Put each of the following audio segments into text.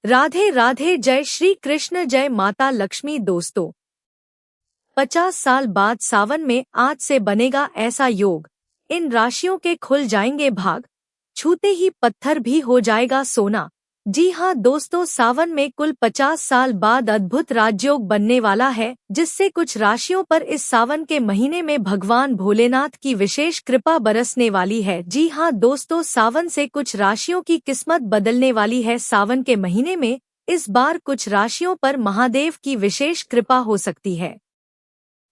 राधे राधे, जय श्री कृष्ण, जय माता लक्ष्मी। दोस्तों, 50 साल बाद सावन में आज से बनेगा ऐसा योग, इन राशियों के खुल जाएंगे भाग, छूते ही पत्थर भी हो जाएगा सोना। जी हाँ दोस्तों, सावन में कुल 50 साल बाद अद्भुत राजयोग बनने वाला है, जिससे कुछ राशियों पर इस सावन के महीने में भगवान भोलेनाथ की विशेष कृपा बरसने वाली है। जी हाँ दोस्तों, सावन से कुछ राशियों की किस्मत बदलने वाली है। सावन के महीने में इस बार कुछ राशियों पर महादेव की विशेष कृपा हो सकती है।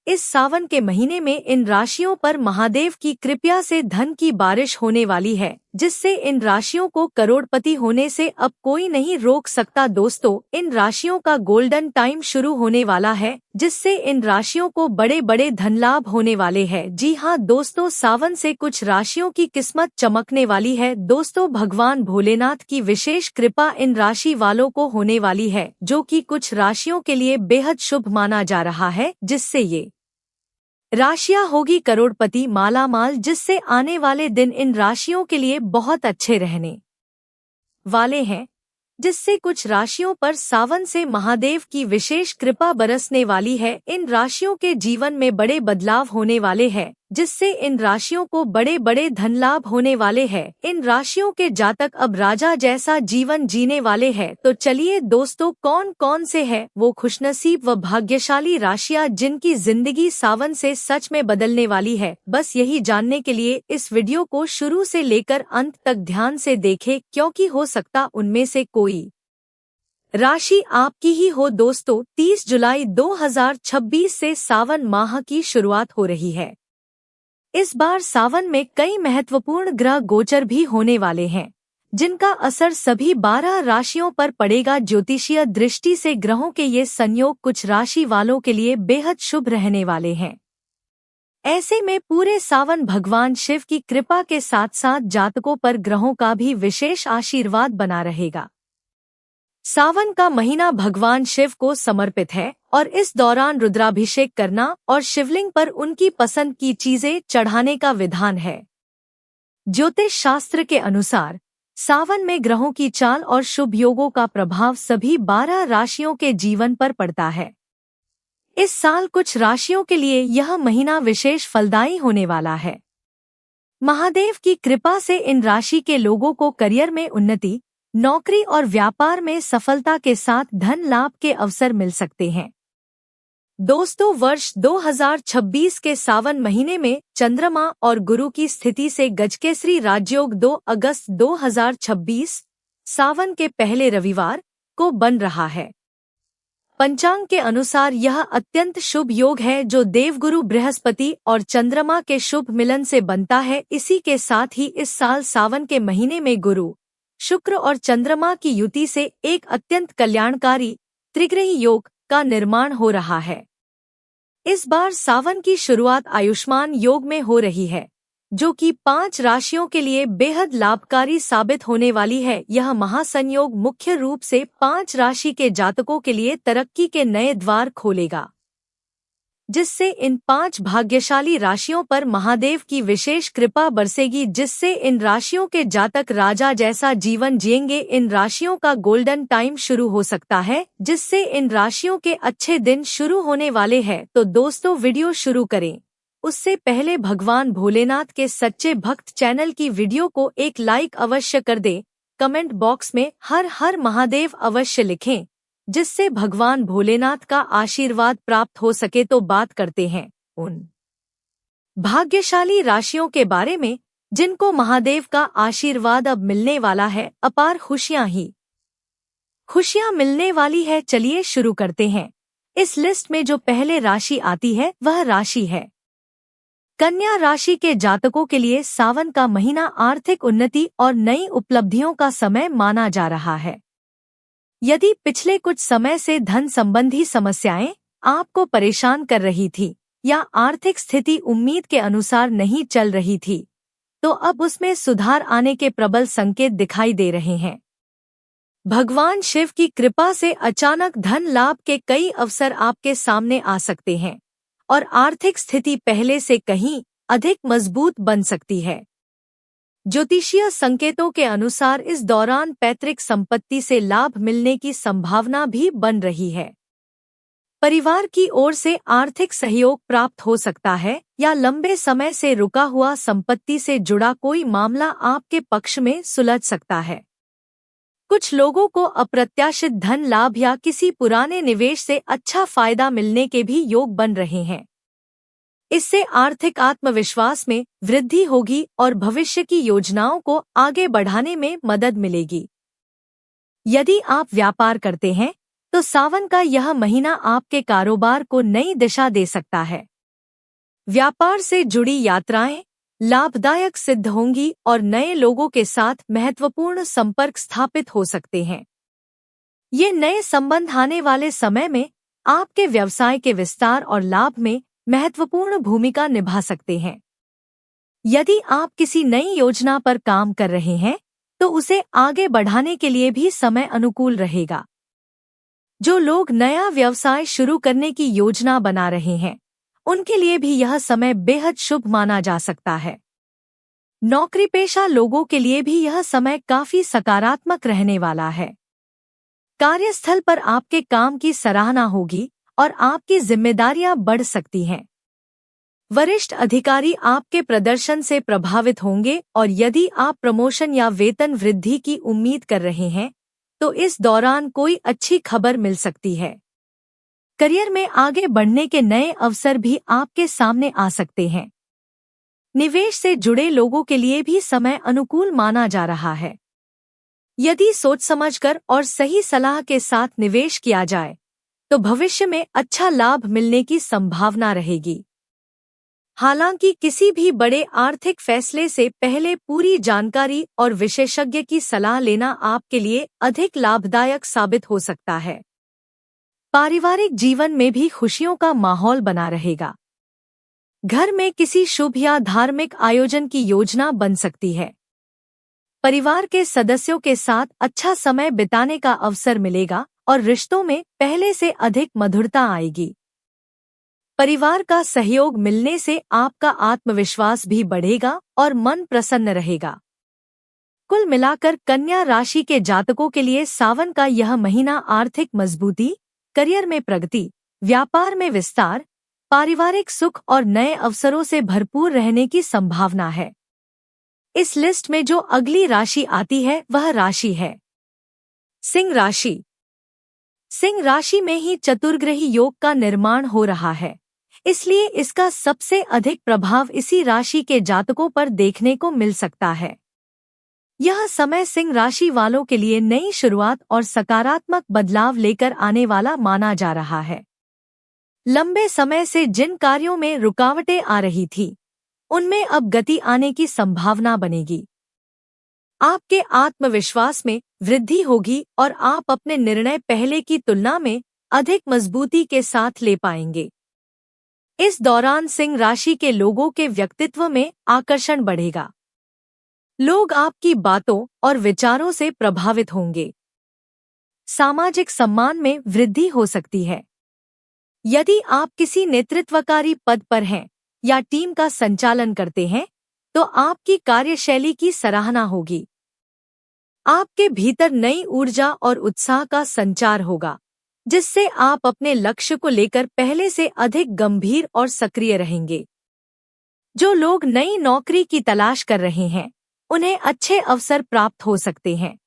इस सावन के महीने में इन राशियों पर महादेव की कृपा से धन की बारिश होने वाली है, जिससे इन राशियों को करोड़पति होने से अब कोई नहीं रोक सकता। दोस्तों, इन राशियों का गोल्डन टाइम शुरू होने वाला है, जिससे इन राशियों को बड़े बड़े धन लाभ होने वाले हैं। जी हाँ दोस्तों, सावन से कुछ राशियों की किस्मत चमकने वाली है। दोस्तों, भगवान भोलेनाथ की विशेष कृपा इन राशि वालों को होने वाली है, जो कि कुछ राशियों के लिए बेहद शुभ माना जा रहा है, जिससे ये राशियां होगी करोड़पति मालामाल, जिससे आने वाले दिन इन राशियों के लिए बहुत अच्छे रहने वाले हैं, जिससे कुछ राशियों पर सावन से महादेव की विशेष कृपा बरसने वाली है। इन राशियों के जीवन में बड़े बदलाव होने वाले हैं, जिससे इन राशियों को बड़े बड़े धन लाभ होने वाले हैं। इन राशियों के जातक अब राजा जैसा जीवन जीने वाले हैं। तो चलिए दोस्तों, कौन कौन से हैं वो खुशनसीब व भाग्यशाली राशियां जिनकी जिंदगी सावन से सच में बदलने वाली है। बस यही जानने के लिए इस वीडियो को शुरू से लेकर अंत तक ध्यान से देखें, क्योंकि हो सकता उनमें से कोई राशि आपकी ही हो। दोस्तों, 30 जुलाई 2026 से सावन माह की शुरुआत हो रही है। इस बार सावन में कई महत्वपूर्ण ग्रह गोचर भी होने वाले हैं, जिनका असर सभी 12 राशियों पर पड़ेगा। ज्योतिषीय दृष्टि से ग्रहों के ये संयोग कुछ राशि वालों के लिए बेहद शुभ रहने वाले हैं। ऐसे में पूरे सावन भगवान शिव की कृपा के साथ साथ जातकों पर ग्रहों का भी विशेष आशीर्वाद बना रहेगा। सावन का महीना भगवान शिव को समर्पित है और इस दौरान रुद्राभिषेक करना और शिवलिंग पर उनकी पसंद की चीजें चढ़ाने का विधान है। ज्योतिष शास्त्र के अनुसार सावन में ग्रहों की चाल और शुभ योगों का प्रभाव सभी 12 राशियों के जीवन पर पड़ता है। इस साल कुछ राशियों के लिए यह महीना विशेष फलदायी होने वाला है। महादेव की कृपा से इन राशि के लोगों को करियर में उन्नति, नौकरी और व्यापार में सफलता के साथ धन लाभ के अवसर मिल सकते हैं। दोस्तों, वर्ष 2026 के सावन महीने में चंद्रमा और गुरु की स्थिति से गजकेसरी राजयोग 2 अगस्त 2026 सावन के पहले रविवार को बन रहा है। पंचांग के अनुसार यह अत्यंत शुभ योग है, जो देवगुरु बृहस्पति और चंद्रमा के शुभ मिलन से बनता है। इसी के साथ ही इस साल सावन के महीने में गुरु, शुक्र और चंद्रमा की युति से एक अत्यंत कल्याणकारी त्रिग्रही योग का निर्माण हो रहा है। इस बार सावन की शुरुआत आयुष्मान योग में हो रही है, जो कि 5 राशियों के लिए बेहद लाभकारी साबित होने वाली है। यह महासंयोग मुख्य रूप से 5 राशि के जातकों के लिए तरक्की के नए द्वार खोलेगा, जिससे इन 5 भाग्यशाली राशियों पर महादेव की विशेष कृपा बरसेगी, जिससे इन राशियों के जातक राजा जैसा जीवन जिएंगे। इन राशियों का गोल्डन टाइम शुरू हो सकता है, जिससे इन राशियों के अच्छे दिन शुरू होने वाले हैं। तो दोस्तों, वीडियो शुरू करें उससे पहले भगवान भोलेनाथ के सच्चे भक्त चैनल की वीडियो को एक लाइक अवश्य कर दें। कमेंट बॉक्स में हर हर महादेव अवश्य लिखें, जिससे भगवान भोलेनाथ का आशीर्वाद प्राप्त हो सके। तो बात करते हैं उन भाग्यशाली राशियों के बारे में जिनको महादेव का आशीर्वाद अब मिलने वाला है। अपार खुशियां ही खुशियां मिलने वाली है। चलिए शुरू करते हैं। इस लिस्ट में जो पहले राशि आती है वह राशि है कन्या राशि के जातकों के लिए सावन का महीना आर्थिक उन्नति और नई उपलब्धियों का समय माना जा रहा है। यदि पिछले कुछ समय से धन संबंधी समस्याएं आपको परेशान कर रही थी या आर्थिक स्थिति उम्मीद के अनुसार नहीं चल रही थी, तो अब उसमें सुधार आने के प्रबल संकेत दिखाई दे रहे हैं। भगवान शिव की कृपा से अचानक धन लाभ के कई अवसर आपके सामने आ सकते हैं और आर्थिक स्थिति पहले से कहीं अधिक मजबूत बन सकती है। ज्योतिषीय संकेतों के अनुसार इस दौरान पैतृक संपत्ति से लाभ मिलने की संभावना भी बन रही है। परिवार की ओर से आर्थिक सहयोग प्राप्त हो सकता है या लंबे समय से रुका हुआ संपत्ति से जुड़ा कोई मामला आपके पक्ष में सुलझ सकता है। कुछ लोगों को अप्रत्याशित धन लाभ या किसी पुराने निवेश से अच्छा फायदा मिलने के भी योग बन रहे हैं। इससे आर्थिक आत्मविश्वास में वृद्धि होगी और भविष्य की योजनाओं को आगे बढ़ाने में मदद मिलेगी। यदि आप व्यापार करते हैं तो सावन का यह महीना आपके कारोबार को नई दिशा दे सकता है। व्यापार से जुड़ी यात्राएं लाभदायक सिद्ध होंगी और नए लोगों के साथ महत्वपूर्ण संपर्क स्थापित हो सकते हैं। ये नए संबंध आने वाले समय में आपके व्यवसाय के विस्तार और लाभ में महत्वपूर्ण भूमिका निभा सकते हैं। यदि आप किसी नई योजना पर काम कर रहे हैं तो उसे आगे बढ़ाने के लिए भी समय अनुकूल रहेगा। जो लोग नया व्यवसाय शुरू करने की योजना बना रहे हैं उनके लिए भी यह समय बेहद शुभ माना जा सकता है। नौकरी पेशा लोगों के लिए भी यह समय काफी सकारात्मक रहने वाला है। कार्यस्थल पर आपके काम की सराहना होगी और आपकी जिम्मेदारियां बढ़ सकती हैं। वरिष्ठ अधिकारी आपके प्रदर्शन से प्रभावित होंगे और यदि आप प्रमोशन या वेतन वृद्धि की उम्मीद कर रहे हैं तो इस दौरान कोई अच्छी खबर मिल सकती है। करियर में आगे बढ़ने के नए अवसर भी आपके सामने आ सकते हैं। निवेश से जुड़े लोगों के लिए भी समय अनुकूल माना जा रहा है। यदि सोच समझकर और सही सलाह के साथ निवेश किया जाए तो भविष्य में अच्छा लाभ मिलने की संभावना रहेगी। हालांकि किसी भी बड़े आर्थिक फैसले से पहले पूरी जानकारी और विशेषज्ञ की सलाह लेना आपके लिए अधिक लाभदायक साबित हो सकता है। पारिवारिक जीवन में भी खुशियों का माहौल बना रहेगा। घर में किसी शुभ या धार्मिक आयोजन की योजना बन सकती है। परिवार के सदस्यों के साथ अच्छा समय बिताने का अवसर मिलेगा और रिश्तों में पहले से अधिक मधुरता आएगी। परिवार का सहयोग मिलने से आपका आत्मविश्वास भी बढ़ेगा और मन प्रसन्न रहेगा। कुल मिलाकर कन्या राशि के जातकों के लिए सावन का यह महीना आर्थिक मजबूती, करियर में प्रगति, व्यापार में विस्तार, पारिवारिक सुख और नए अवसरों से भरपूर रहने की संभावना है। इस लिस्ट में जो अगली राशि आती है वह राशि है सिंह राशि। सिंह राशि में ही चतुर्ग्रही योग का निर्माण हो रहा है, इसलिए इसका सबसे अधिक प्रभाव इसी राशि के जातकों पर देखने को मिल सकता है। यह समय सिंह राशि वालों के लिए नई शुरुआत और सकारात्मक बदलाव लेकर आने वाला माना जा रहा है। लंबे समय से जिन कार्यों में रुकावटें आ रही थी उनमें अब गति आने की संभावना बनेगी। आपके आत्मविश्वास में वृद्धि होगी और आप अपने निर्णय पहले की तुलना में अधिक मजबूती के साथ ले पाएंगे। इस दौरान सिंह राशि के लोगों के व्यक्तित्व में आकर्षण बढ़ेगा। लोग आपकी बातों और विचारों से प्रभावित होंगे। सामाजिक सम्मान में वृद्धि हो सकती है। यदि आप किसी नेतृत्वकारी पद पर हैं या टीम का संचालन करते हैं तो आपकी कार्यशैली की सराहना होगी। आपके भीतर नई ऊर्जा और उत्साह का संचार होगा, जिससे आप अपने लक्ष्य को लेकर पहले से अधिक गंभीर और सक्रिय रहेंगे। जो लोग नई नौकरी की तलाश कर रहे हैं उन्हें अच्छे अवसर प्राप्त हो सकते हैं।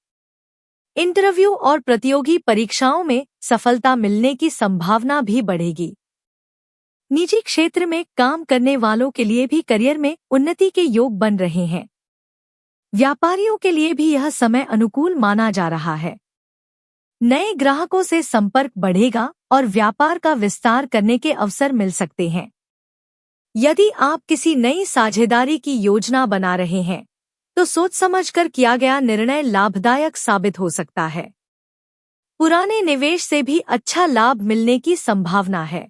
इंटरव्यू और प्रतियोगी परीक्षाओं में सफलता मिलने की संभावना भी बढ़ेगी। निजी क्षेत्र में काम करने वालों के लिए भी करियर में उन्नति के योग बन रहे हैं। व्यापारियों के लिए भी यह समय अनुकूल माना जा रहा है। नए ग्राहकों से संपर्क बढ़ेगा और व्यापार का विस्तार करने के अवसर मिल सकते हैं। यदि आप किसी नई साझेदारी की योजना बना रहे हैं तो सोच समझकर किया गया निर्णय लाभदायक साबित हो सकता है। पुराने निवेश से भी अच्छा लाभ मिलने की संभावना है।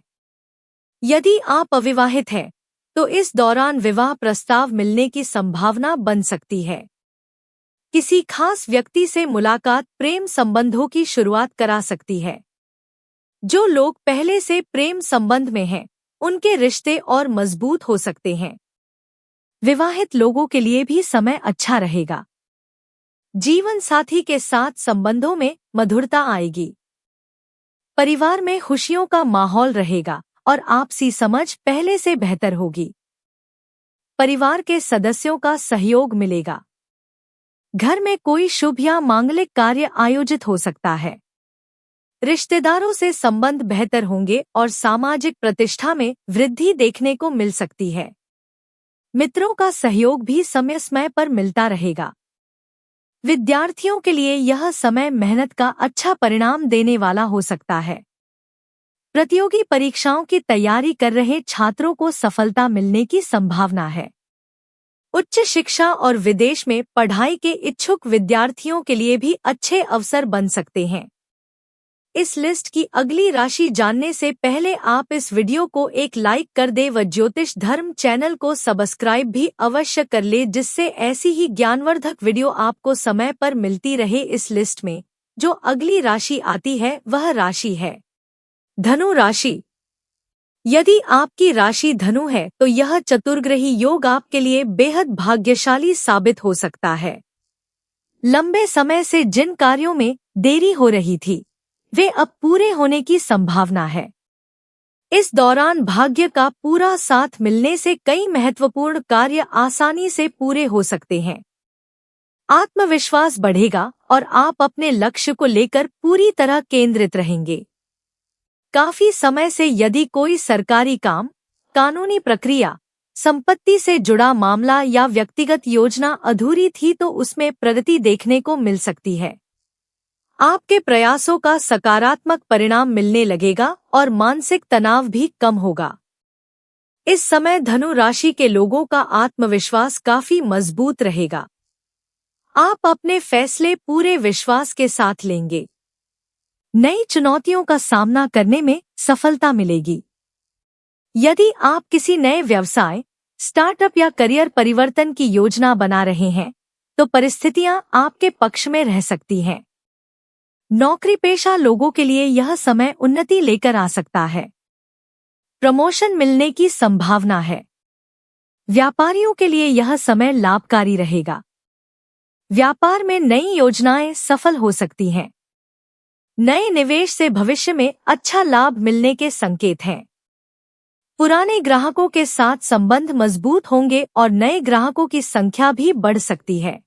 यदि आप अविवाहित हैं तो इस दौरान विवाह प्रस्ताव मिलने की संभावना बन सकती है। किसी खास व्यक्ति से मुलाकात प्रेम संबंधों की शुरुआत करा सकती है। जो लोग पहले से प्रेम संबंध में हैं उनके रिश्ते और मजबूत हो सकते हैं। विवाहित लोगों के लिए भी समय अच्छा रहेगा। जीवन साथी के साथ संबंधों में मधुरता आएगी। परिवार में खुशियों का माहौल रहेगा और आपसी समझ पहले से बेहतर होगी। परिवार के सदस्यों का सहयोग मिलेगा। घर में कोई शुभ या मांगलिक कार्य आयोजित हो सकता है। रिश्तेदारों से संबंध बेहतर होंगे और सामाजिक प्रतिष्ठा में वृद्धि देखने को मिल सकती है। मित्रों का सहयोग भी समय समय पर मिलता रहेगा। विद्यार्थियों के लिए यह समय मेहनत का अच्छा परिणाम देने वाला हो सकता है। प्रतियोगी परीक्षाओं की तैयारी कर रहे छात्रों को सफलता मिलने की संभावना है। उच्च शिक्षा और विदेश में पढ़ाई के इच्छुक विद्यार्थियों के लिए भी अच्छे अवसर बन सकते हैं। इस लिस्ट की अगली राशि जानने से पहले आप इस वीडियो को एक लाइक कर दें व ज्योतिष धर्म चैनल को सब्सक्राइब भी अवश्य कर ले, जिससे ऐसी ही ज्ञानवर्धक वीडियो आपको समय पर मिलती रहे। इस लिस्ट में जो अगली राशि आती है वह राशि है धनु राशि। यदि आपकी राशि धनु है तो यह चतुर्ग्रही योग आपके लिए बेहद भाग्यशाली साबित हो सकता है। लंबे समय से जिन कार्यों में देरी हो रही थी वे अब पूरे होने की संभावना है। इस दौरान भाग्य का पूरा साथ मिलने से कई महत्वपूर्ण कार्य आसानी से पूरे हो सकते हैं। आत्मविश्वास बढ़ेगा और आप अपने लक्ष्य को लेकर पूरी तरह केंद्रित रहेंगे। काफी समय से यदि कोई सरकारी काम, कानूनी प्रक्रिया, संपत्ति से जुड़ा मामला या व्यक्तिगत योजना अधूरी थी तो उसमें प्रगति देखने को मिल सकती है। आपके प्रयासों का सकारात्मक परिणाम मिलने लगेगा और मानसिक तनाव भी कम होगा। इस समय धनु राशि के लोगों का आत्मविश्वास काफी मजबूत रहेगा। आप अपने फैसले पूरे विश्वास के साथ लेंगे। नई चुनौतियों का सामना करने में सफलता मिलेगी। यदि आप किसी नए व्यवसाय, स्टार्टअप या करियर परिवर्तन की योजना बना रहे हैं तो परिस्थितियां आपके पक्ष में रह सकती हैं। नौकरी पेशा लोगों के लिए यह समय उन्नति लेकर आ सकता है। प्रमोशन मिलने की संभावना है। व्यापारियों के लिए यह समय लाभकारी रहेगा। व्यापार में नई योजनाएं सफल हो सकती हैं। नए निवेश से भविष्य में अच्छा लाभ मिलने के संकेत हैं। पुराने ग्राहकों के साथ संबंध मजबूत होंगे और नए ग्राहकों की संख्या भी बढ़ सकती है।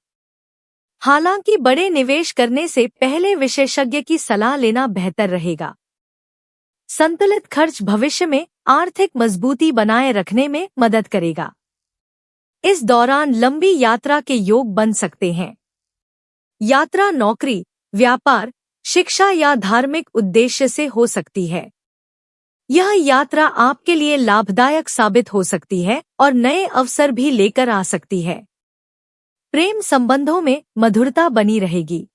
हालांकि बड़े निवेश करने से पहले विशेषज्ञ की सलाह लेना बेहतर रहेगा। संतुलित खर्च भविष्य में आर्थिक मजबूती बनाए रखने में मदद करेगा। इस दौरान लंबी यात्रा के योग बन सकते हैं। यात्रा नौकरी, व्यापार, शिक्षा या धार्मिक उद्देश्य से हो सकती है। यह यात्रा आपके लिए लाभदायक साबित हो सकती है और नए अवसर भी लेकर आ सकती है। प्रेम संबंधों में मधुरता बनी रहेगी।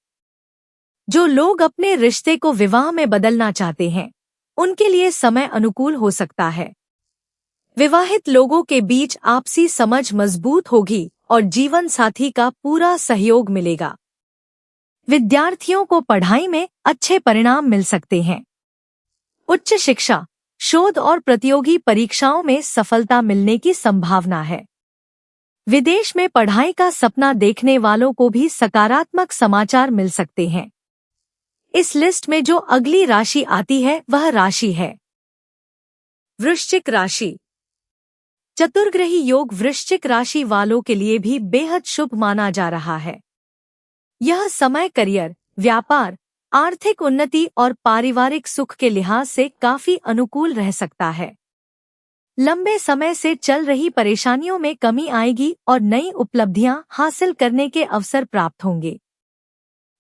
जो लोग अपने रिश्ते को विवाह में बदलना चाहते हैं उनके लिए समय अनुकूल हो सकता है। विवाहित लोगों के बीच आपसी समझ मजबूत होगी और जीवन साथी का पूरा सहयोग मिलेगा। विद्यार्थियों को पढ़ाई में अच्छे परिणाम मिल सकते हैं। उच्च शिक्षा, शोध और प्रतियोगी परीक्षाओं में सफलता मिलने की संभावना है। विदेश में पढ़ाई का सपना देखने वालों को भी सकारात्मक समाचार मिल सकते हैं। इस लिस्ट में जो अगली राशि आती है वह राशि है वृश्चिक राशि। चतुर्ग्रही योग वृश्चिक राशि वालों के लिए भी बेहद शुभ माना जा रहा है। यह समय करियर, व्यापार, आर्थिक उन्नति और पारिवारिक सुख के लिहाज से काफी अनुकूल रह सकता है। लंबे समय से चल रही परेशानियों में कमी आएगी और नई उपलब्धियां हासिल करने के अवसर प्राप्त होंगे।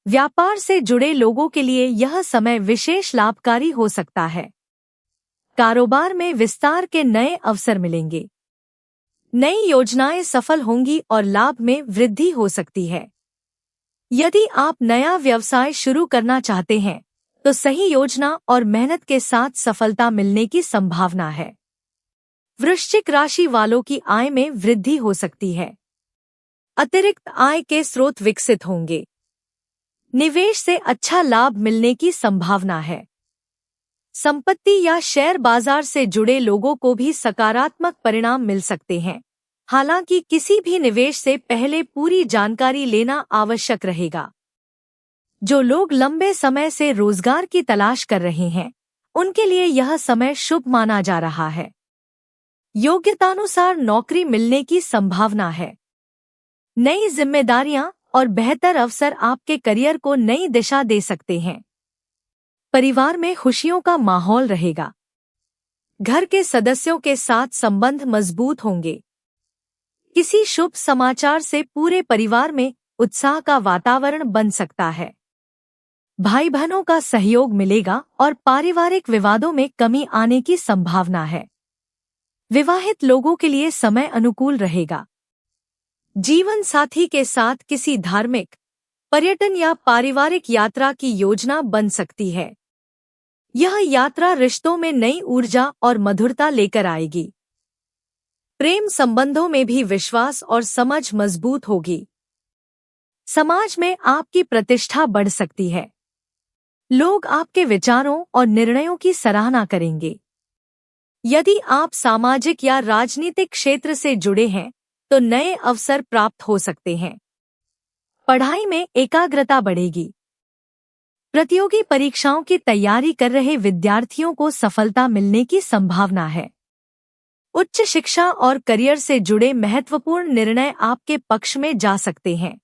व्यापार से जुड़े लोगों के लिए यह समय विशेष लाभकारी हो सकता है। कारोबार में विस्तार के नए अवसर मिलेंगे। नई योजनाएं सफल होंगी और लाभ में वृद्धि हो सकती है। यदि आप नया व्यवसाय शुरू करना चाहते हैं तो सही योजना और मेहनत के साथ सफलता मिलने की संभावना है। वृश्चिक राशि वालों की आय में वृद्धि हो सकती है। अतिरिक्त आय के स्रोत विकसित होंगे। निवेश से अच्छा लाभ मिलने की संभावना है। संपत्ति या शेयर बाजार से जुड़े लोगों को भी सकारात्मक परिणाम मिल सकते हैं। हालांकि किसी भी निवेश से पहले पूरी जानकारी लेना आवश्यक रहेगा। जो लोग लंबे समय से रोजगार की तलाश कर रहे हैं, उनके लिए यह समय शुभ माना जा रहा है। योग्यतानुसार नौकरी मिलने की संभावना है। नई जिम्मेदारियां और बेहतर अवसर आपके करियर को नई दिशा दे सकते हैं। परिवार में खुशियों का माहौल रहेगा। घर के सदस्यों के साथ संबंध मजबूत होंगे। किसी शुभ समाचार से पूरे परिवार में उत्साह का वातावरण बन सकता है। भाई बहनों का सहयोग मिलेगा और पारिवारिक विवादों में कमी आने की संभावना है। विवाहित लोगों के लिए समय अनुकूल रहेगा। जीवन साथी के साथ किसी धार्मिक, पर्यटन या पारिवारिक यात्रा की योजना बन सकती है। यह यात्रा रिश्तों में नई ऊर्जा और मधुरता लेकर आएगी। प्रेम संबंधों में भी विश्वास और समझ मजबूत होगी। समाज में आपकी प्रतिष्ठा बढ़ सकती है। लोग आपके विचारों और निर्णयों की सराहना करेंगे। यदि आप सामाजिक या राजनीतिक क्षेत्र से जुड़े हैं, तो नए अवसर प्राप्त हो सकते हैं। पढ़ाई में एकाग्रता बढ़ेगी। प्रतियोगी परीक्षाओं की तैयारी कर रहे विद्यार्थियों को सफलता मिलने की संभावना है। उच्च शिक्षा और करियर से जुड़े महत्वपूर्ण निर्णय आपके पक्ष में जा सकते हैं।